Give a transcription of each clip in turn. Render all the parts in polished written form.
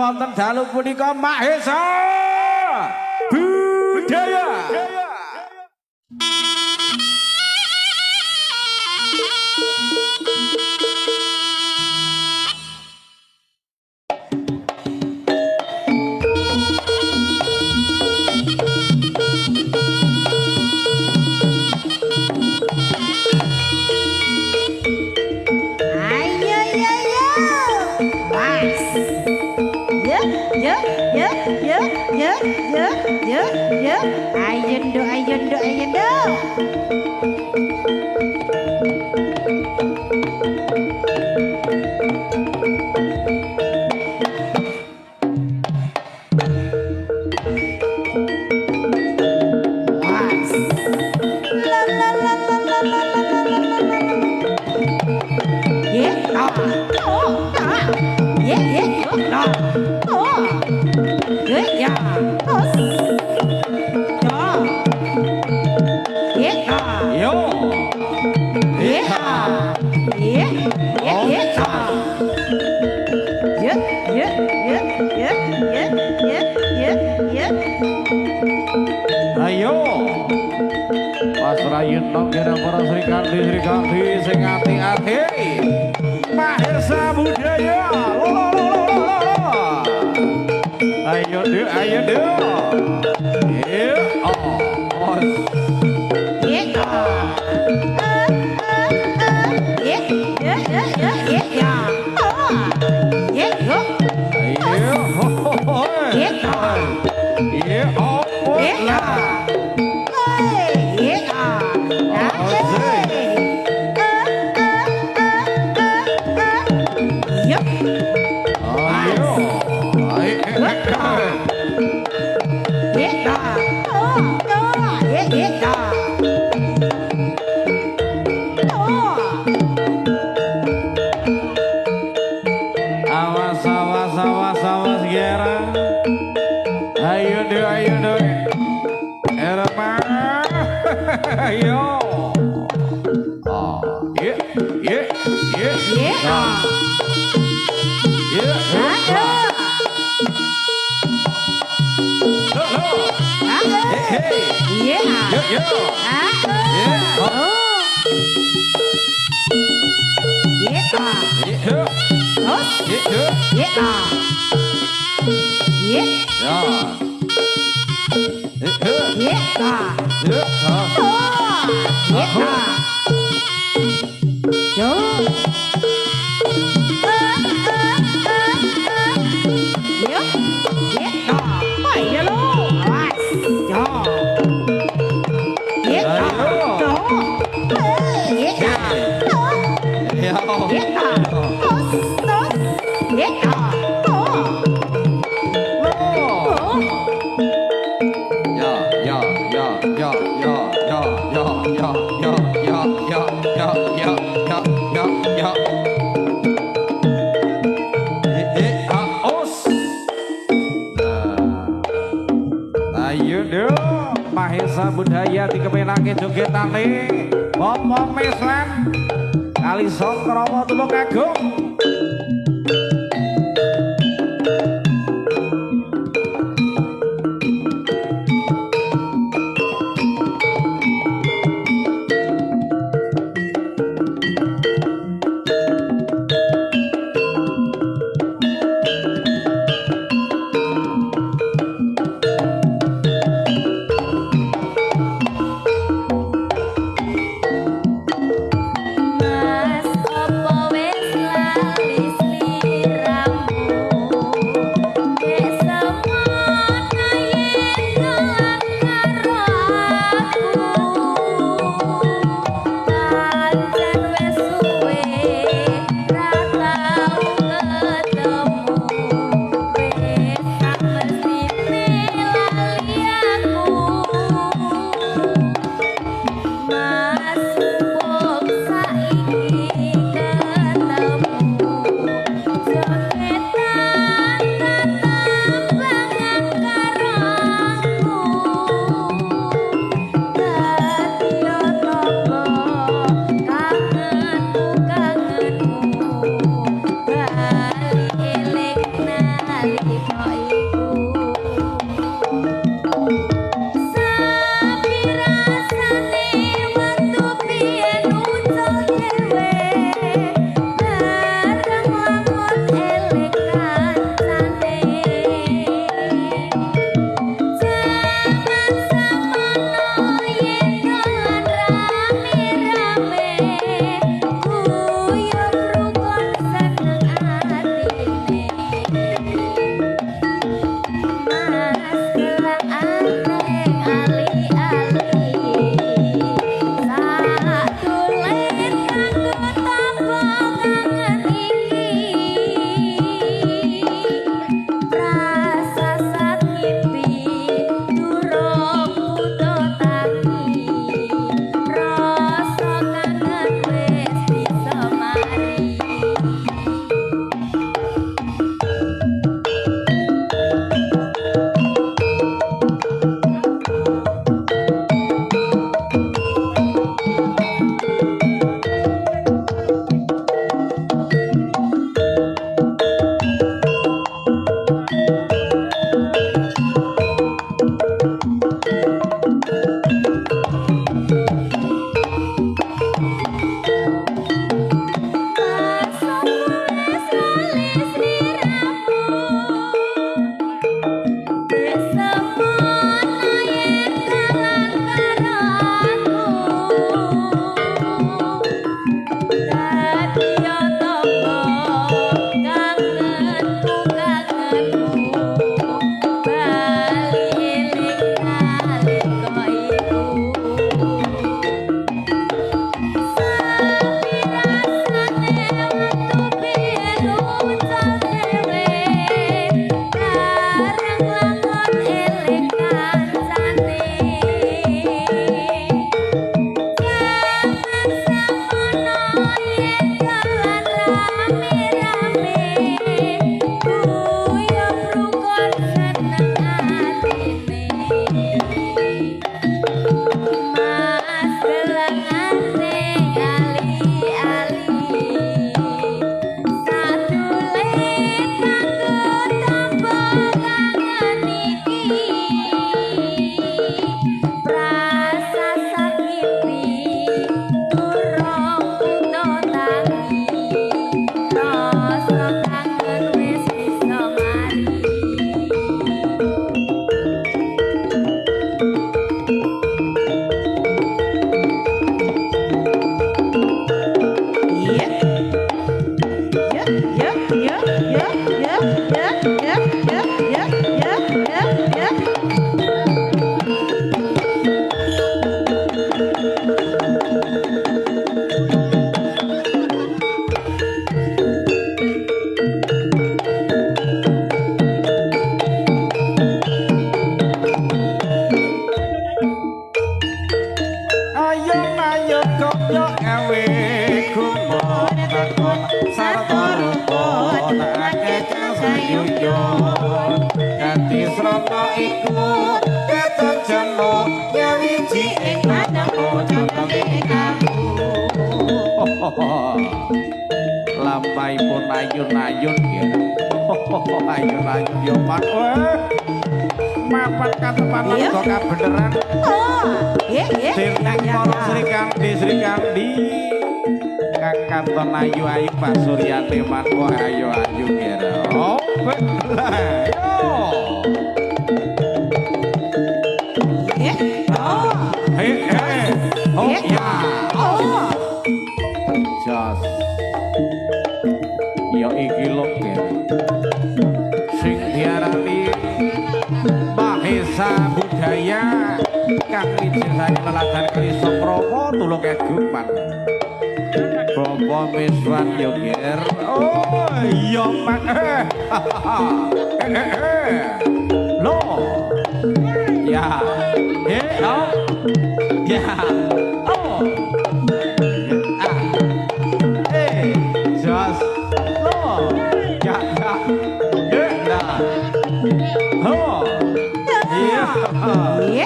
wonten dalu punika Mahesa Budaya. Ayundo. Ayo Mas Rayuno kira para Sri Kandi sing ati-ati Mahesa Budaya. Ayo deh. Awas Gera. Ayo deh. Erma. Ayo. Yeah. Mahesa Budaya dikepenake jogetane Popo Meslan kali Sokromo Tulungagung. Mas opo wis Lampaipun ayun-ayun ya. Ayun-ayun yo Pak. Mapan katepan lan kok kabeneran. Sirning para Sri Kandi. Kang Kanton ayu-ayu Pak Suryati manpo ayu-ayu kira. Oh, bener. Yo. Oh ya. Jos. Yo iki lho sing diarani Mahesa Budaya kang ijin sae leladan Krisna Krama tulung kegupan. Bapak Miswan yo ger. Oh iya Pak. Lo. Ya. Oh. Ya. Oh. Jos. Lo. Ya. Ya. Oh. Iya. Iya.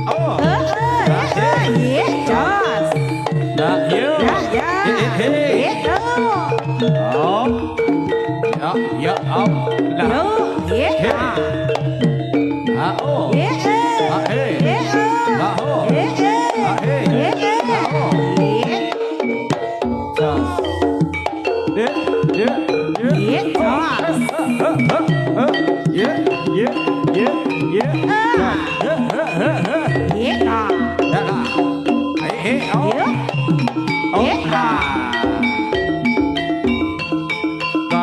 Oh. Iya. Jos. Dah yo. Ya. Oh. ya om Yo, ye, oh ye, ye, oh ye, ye, ye,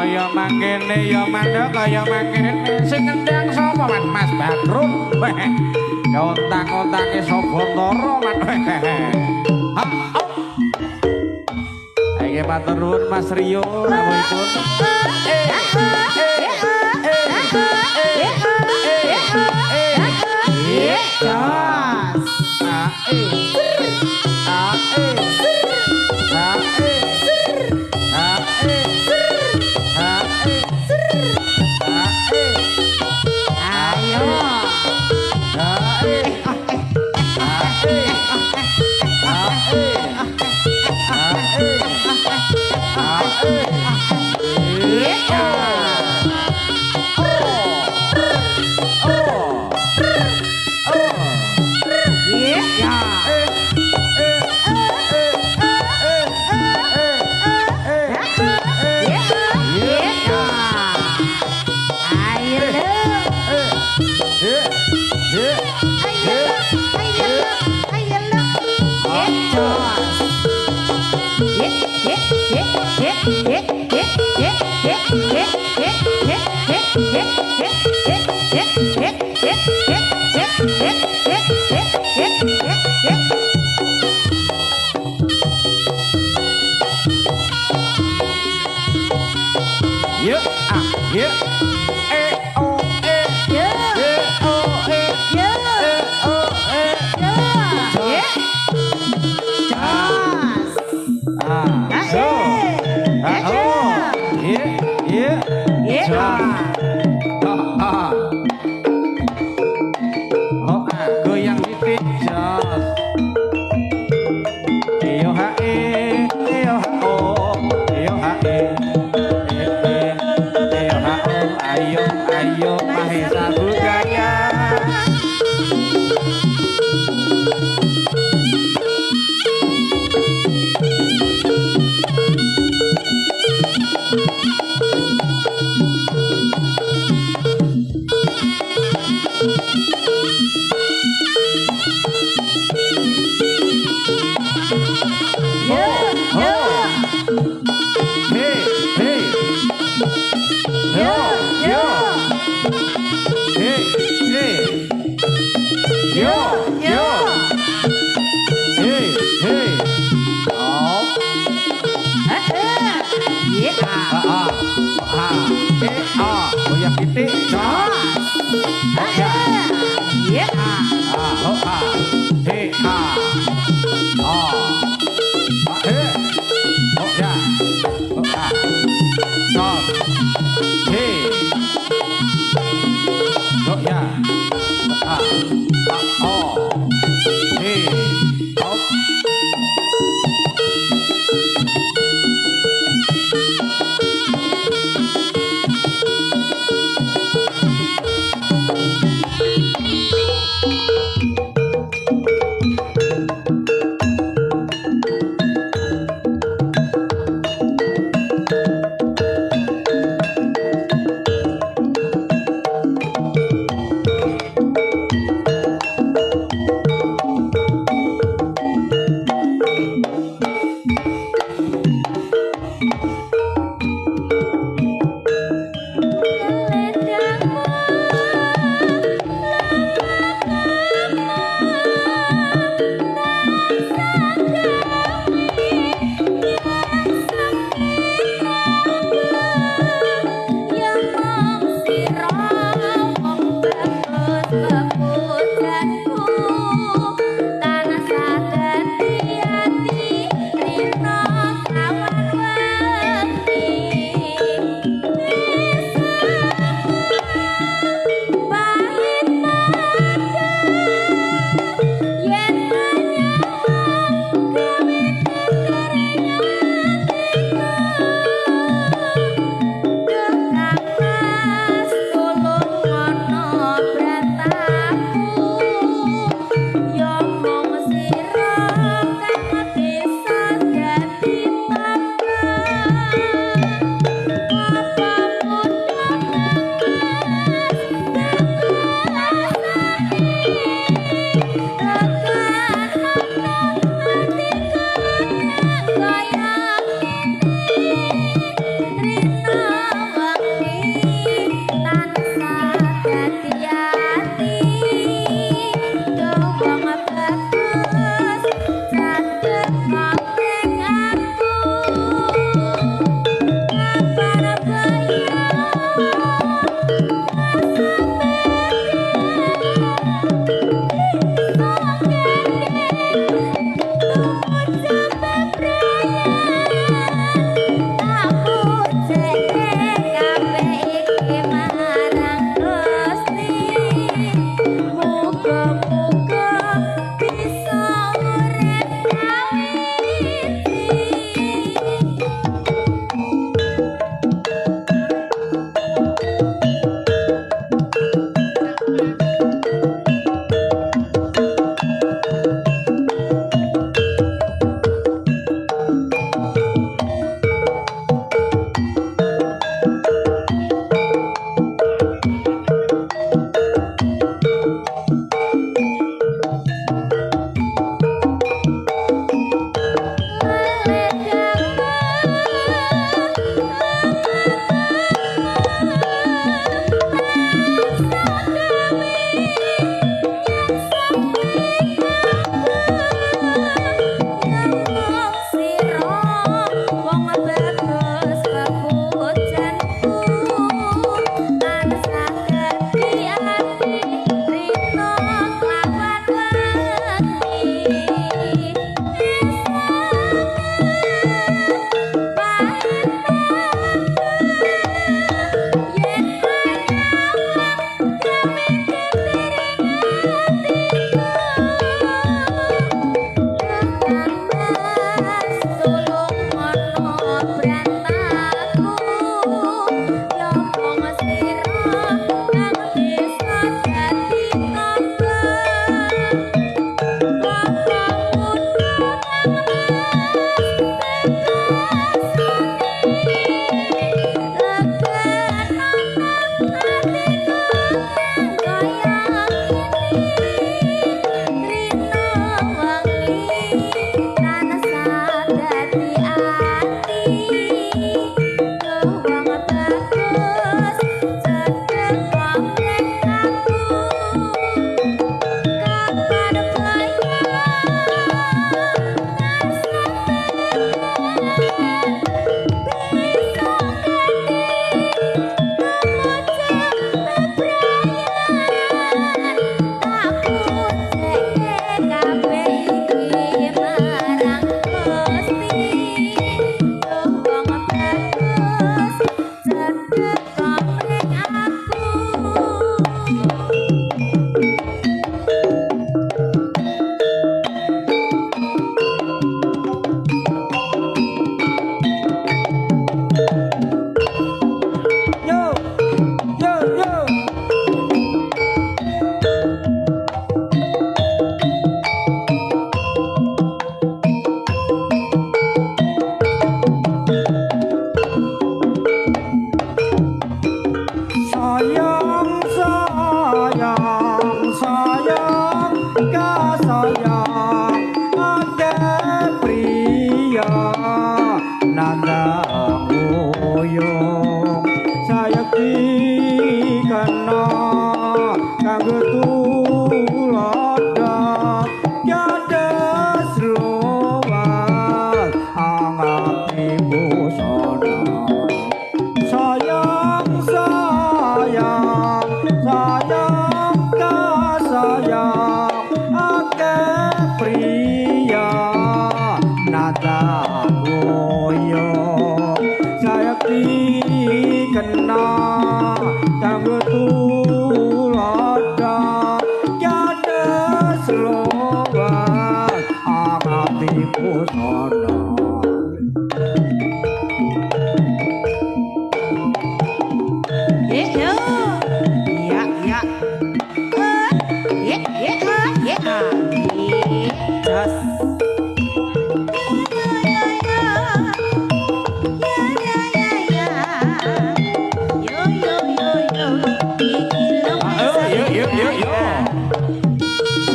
kaya mangkene ya mandha kaya mangkene sing ngendang sapa Mas Badrun kontang-kontange Sabantara Ayo matur nuwun Mas Rio rawuhipun rena kanggo tulodo cadas loba akatiku sono Yo. Ya, ya. Ya, ya, ya. jas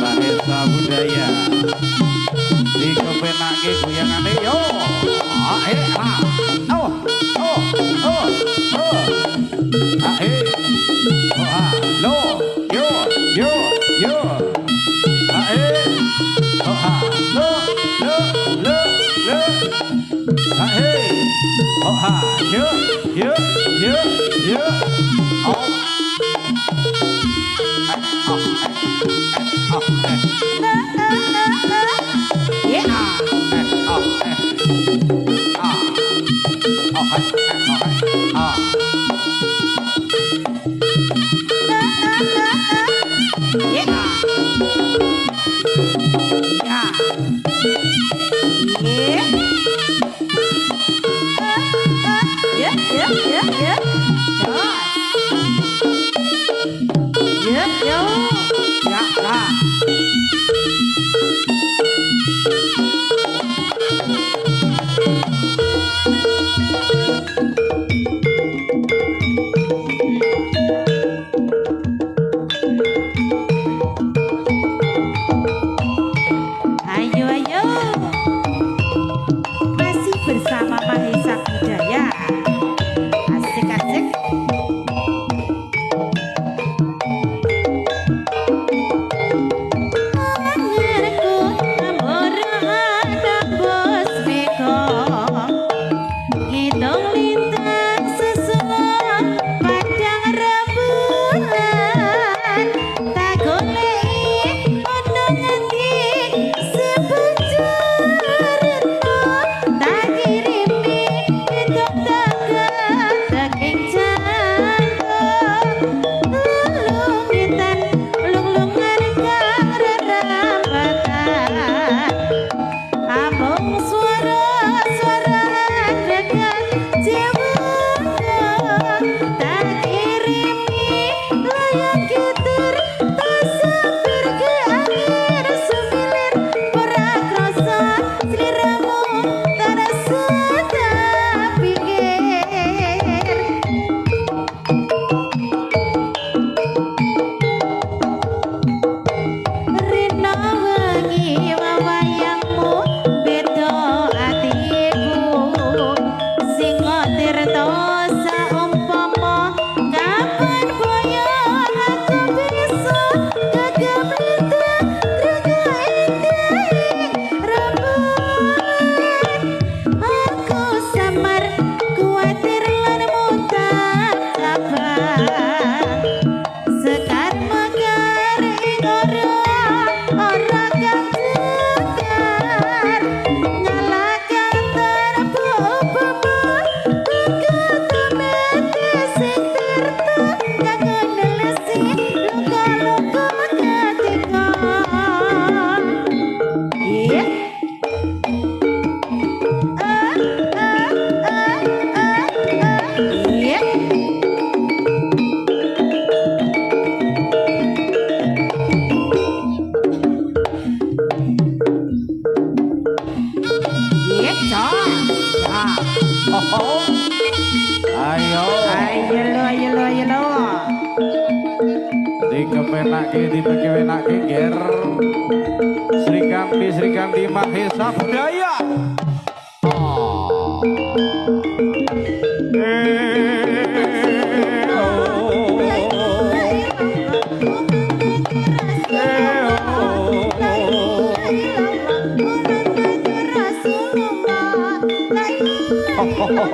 Mahesa budaya dikepenake goyangane yo ahe ha oh oh oh oh ahe oh ha lo yo yo yo ahe oh ha lo lo lo lo ahe oh ha yo yo yo yo oh Ayo, ayo. Masih bersama Mahesa Budaya. Asik-asik. dikepenake ger Sri Kandi Mahesa Budaya.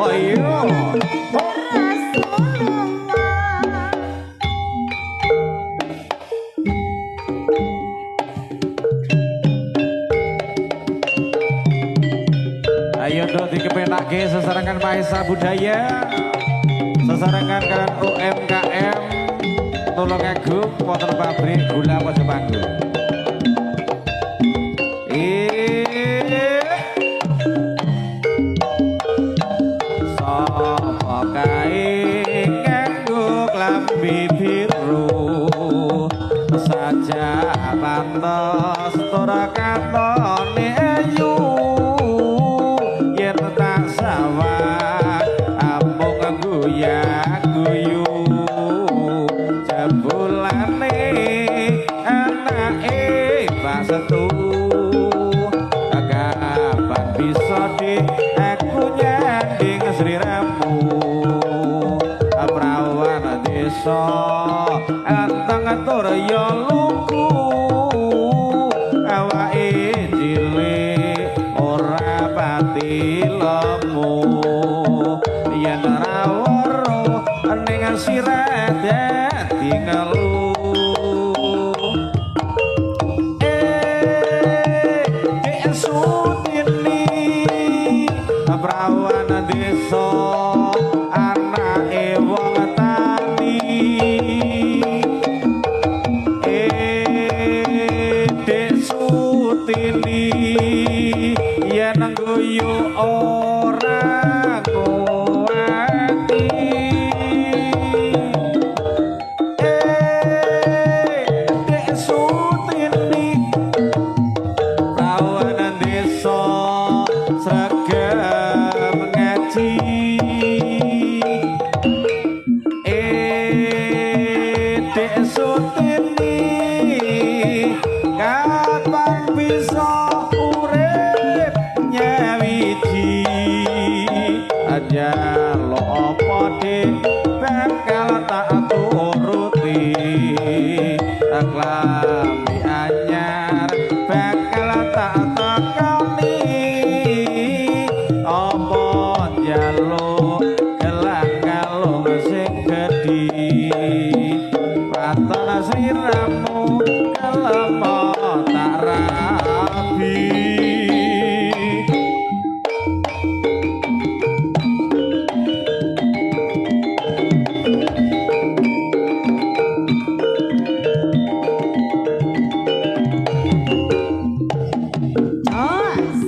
Oh iya. Ayo dong dikepenake sesarangan Mahesa Budaya. sesarengan kalian UMKM Tulungagung wonten pabrik gula Pojopanggung. Sapa kae nganggo klambi biru saja pantes ora katone ayu yen tak sawah amung guyu jebulane anake Pasetu kapan bisa di aku nyanding sliramu prawan desa anteng tur ya luku awake cilik ora pati lemu yen ora weruh ning sirah dadi ngelu sutini prawan desa anake wong tani Dek Sutini yen guyu ora kuwati Dek Sutini prawan desa sregep ngaji Dek Sutini kapan bisa urip nyawiji aja lo apa dik bakal tak turuti aklambi anyar bakal tak takoni apa jaluk gelang kalung sing gedhi paton sliramu kelemo tak rabi Jos.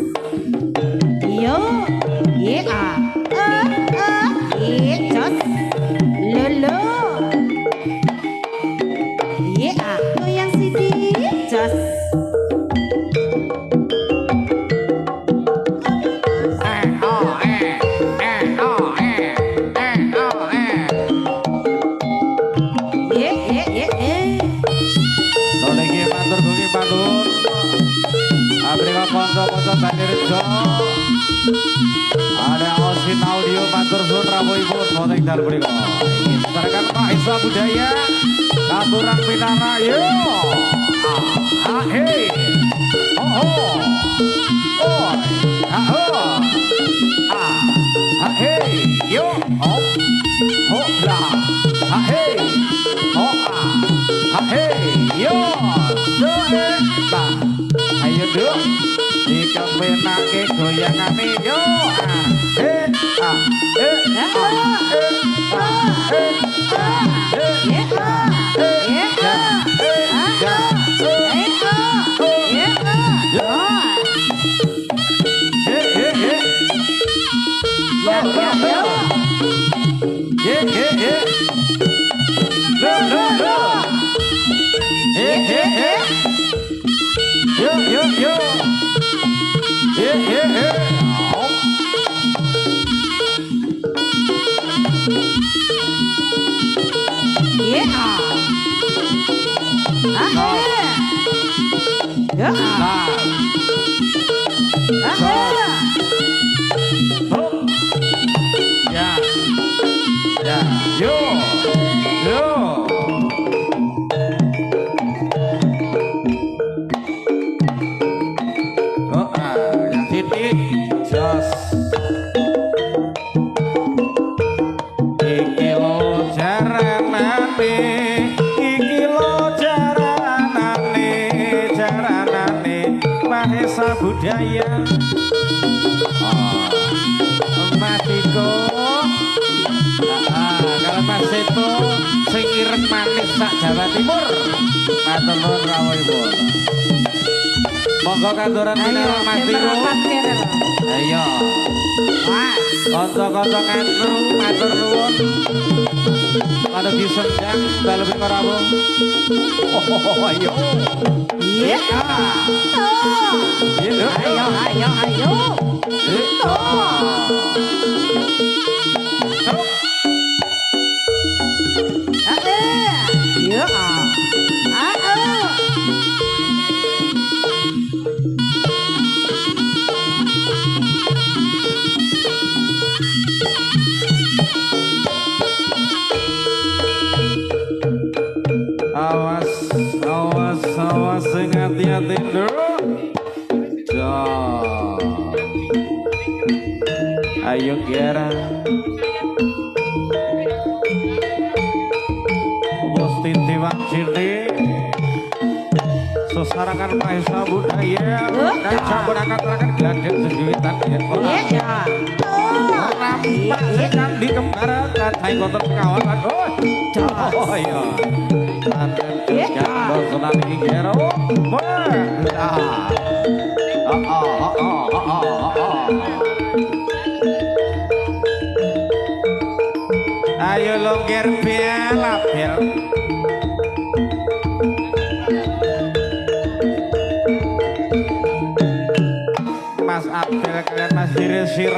Yo. Yeah. Yeah. Jos. Lolo. Yeah. Goyang sini. Jos. Yeah. Yeah. Yeah. Yeah. Niki matur nuwun panun. Abreka kanca-kanca Bandirjo. Ada Osin Audio matur suwun rawuhipun wonten ing dalem mriku. Iki sesarengan Pak Isa Budaya Katurang Pinara yo. Hey. Oh oh. Oh. Hey. Yo. Oh. Oh lah. Hey. Oh. Hey. Yo. Bah. Ayo duk dikepenake goyangane yo Mahesa Budaya Matiko Seto sing ireng manis sak Jawa Timur. Matur nuwun rawuh Ibu. Monggo kandoran minarang Mas Tiro. Ayo. Mas. Kanca-kanca ngantru matur nuwun. Pada disendang dalu ping rawuh. Oh, ayo. Iya. Oh. Ayo. Ayo. Oh. Iya. Awas, awas, awas, sing hati-hati lho. Ayo Gera. Gusti Tiwang Ciri. Sesarakan Maesa Budaya dan sampun angkat-angkat gladek sejuwitan yen ora. Iya. Rampak sekang di kembaran kadai konten pengawasan. Oh iya. Antem jambal sunan iki Gera. Ayo longger bel bel. Mas Abdel kalian Mas Diresir